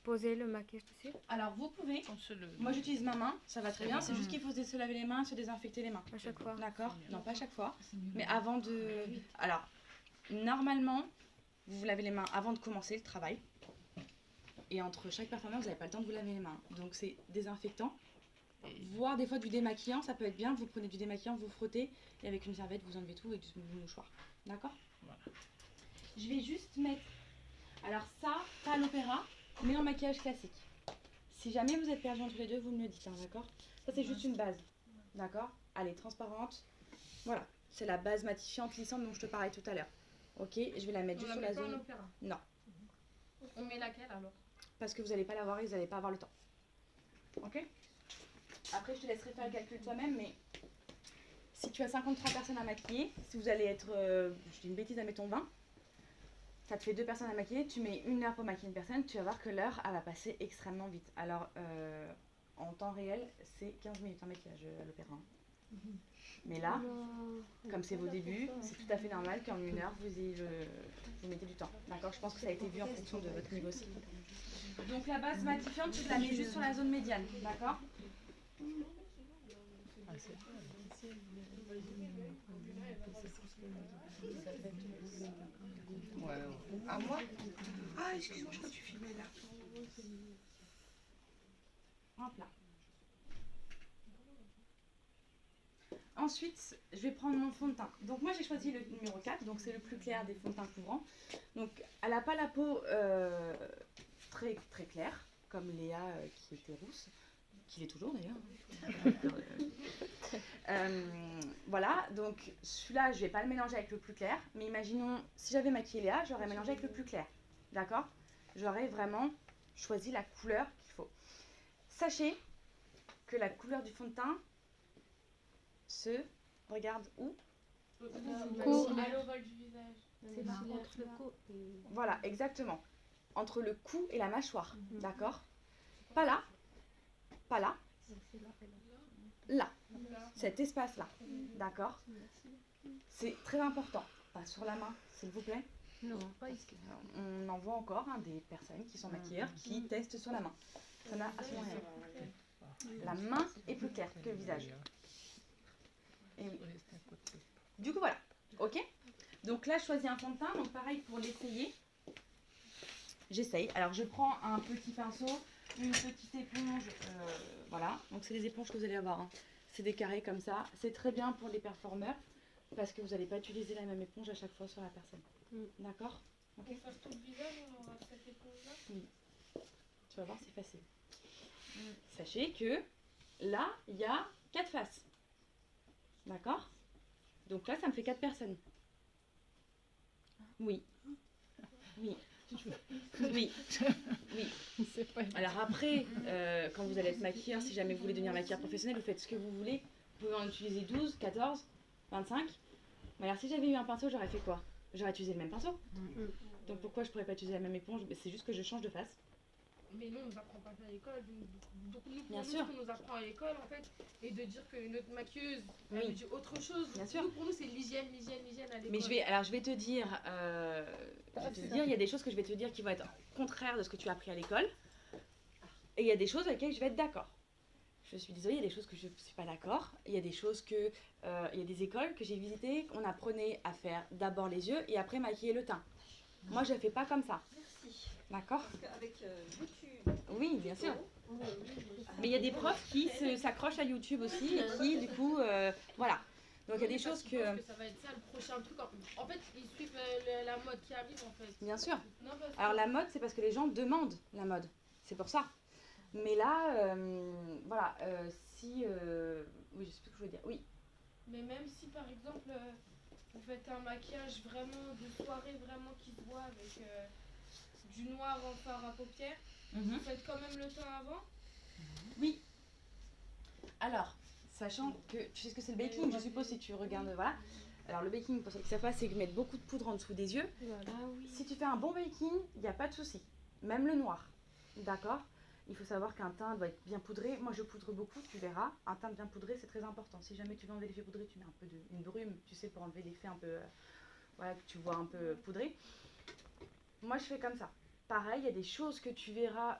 poser le maquillage dessus? Alors vous pouvez, moi j'utilise ma main, ça va très bien, c'est juste qu'il faut se laver les mains, se désinfecter les mains. À chaque fois. D'accord? Non, pas à chaque fois, mais avant de... Alors, normalement, vous vous lavez les mains avant de commencer le travail. Et entre chaque performance, vous n'avez pas le temps de vous laver les mains. Donc c'est désinfectant. Voire des fois du démaquillant, ça peut être bien. Vous prenez du démaquillant, vous frottez, et avec une serviette, vous enlevez tout et du mouchoir. D'accord? Voilà. Je vais juste mettre... Alors ça, pas à l'opéra, mais en maquillage classique. Si jamais vous êtes perdu entre les deux, vous me le dites, hein, d'accord? Ça c'est juste une base, d'accord? Allez, transparente. Voilà, c'est la base matifiante lissante dont je te parlais tout à l'heure. Ok, je vais la mettre juste sur la zone... l'opéra. Non. On met laquelle alors? Parce que vous n'allez pas l'avoir et vous n'allez pas avoir le temps. Ok? Après, je te laisserai faire le calcul toi-même, mais si tu as 53 personnes à maquiller, si vous allez être, je dis une bêtise, admettons 20, ça te fait 2 personnes à maquiller, tu mets 1 heure pour maquiller une personne, tu vas voir que l'heure, elle va passer extrêmement vite. Alors, en temps réel, c'est 15 minutes en maquillage à l'opéra. Mais là, comme c'est vos débuts, c'est tout à fait normal qu'en 1 heure, vous mettez du temps. D'accord? Je pense que ça a été vu en fonction de votre niveau aussi. Donc la base matifiante, tu te la mets juste sur la zone médiane. D'accord? Ouais. À moi? Ah, excuse-moi, je crois que tu filmais là. Hop là. Ensuite, je vais prendre mon fond de teint. Donc moi j'ai choisi le numéro 4, donc c'est le plus clair des fonds de teint couvrants. Donc elle n'a pas la peau très, très claire, comme Léa qui était rousse, qui l'est toujours d'ailleurs. Voilà, donc celui-là je ne vais pas le mélanger avec le plus clair, mais imaginons, si j'avais maquillé Léa, j'aurais mélangé avec le plus clair. D'accord? J'aurais vraiment choisi la couleur qu'il faut. Sachez que la couleur du fond de teint se regarde où? À l'ovale du visage. Entre le cou et... Voilà, exactement. Entre le cou et la mâchoire, d'accord? Pas là, pas là, là, cet espace-là, d'accord? C'est très important. Pas sur la main, s'il vous plaît. Non, pas ici. On en voit encore des personnes qui sont maquilleurs qui testent sur la main. Ça n'a absolument rien. La main est plus claire que le visage. Et oui. Du coup, voilà. Ok? Donc là, je choisis un fond de teint. Donc pareil, pour l'essayer, j'essaye. Alors, je prends un petit pinceau, une petite éponge. Voilà. Donc, c'est les éponges que vous allez avoir, hein. C'est des carrés comme ça. C'est très bien pour les performeurs parce que vous n'allez pas utiliser la même éponge à chaque fois sur la personne. D'accord? Pour faire tout le visage, on aura cette éponge-là? Oui. Tu vas voir, c'est facile. Sachez que là, il y a 4 faces. D'accord? Donc là, ça me fait 4 personnes. Oui. Oui. Oui. Oui. Alors après, quand vous allez être maquilleur, si jamais vous voulez devenir maquilleur professionnel, vous faites ce que vous voulez. Vous pouvez en utiliser 12, 14, 25. Mais alors si j'avais eu un pinceau, j'aurais fait quoi? J'aurais utilisé le même pinceau. Donc pourquoi je pourrais pas utiliser la même éponge? C'est juste que je change de face. Mais nous, on nous apprend pas ça à l'école. Donc nous, pour Bien nous, sûr. ce qu'on nous apprend à l'école, en fait, et de dire qu'une autre maquilleuse, Oui. elle nous dit autre chose. Bien sûr. Nous, pour nous, c'est l'hygiène à l'école. Mais je vais te dire, il y a des choses que je vais te dire qui vont être contraires de ce que tu as appris à l'école. Et il y a des choses avec lesquelles je vais être d'accord. Je suis désolée, il y a des choses que je ne suis pas d'accord. Il y a des choses que, il y a des écoles que j'ai visitées, on apprenait à faire d'abord les yeux et après maquiller le teint. Moi, je ne fais pas comme ça. Merci. D'accord? Parce qu'avec YouTube. Oui, bien sûr. Mais il y a des profs qui s'accrochent à YouTube aussi et qui, du coup, voilà. Donc il y a des choses que... Je pense que ça va être ça le prochain truc. En fait, ils suivent la mode qui arrive, en fait. Bien sûr. Non, parce que... Alors la mode, c'est parce que les gens demandent la mode. C'est pour ça. Mais là, voilà, si... oui, je sais plus ce que je veux dire. Oui. Mais même si, par exemple, vous faites un maquillage vraiment de soirée, vraiment qui se voit avec du noir en fard à paupières, vous faites quand même le teint avant? Oui. Alors, sachant que tu sais ce que c'est le baking, je suppose, si tu regardes, voilà. Alors le baking, pour ceux qui savent pas, c'est mettre beaucoup de poudre en dessous des yeux. Si tu fais un bon baking, il n'y a pas de souci. Même le noir, d'accord? Il faut savoir qu'un teint doit être bien poudré. Moi, je poudre beaucoup, tu verras. Un teint bien poudré, c'est très important. Si jamais tu veux enlever l'effet poudré, tu mets un peu une brume, tu sais, pour enlever l'effet un peu, voilà, que tu vois un peu poudré. Moi, je fais comme ça. Pareil, il y a des choses que tu verras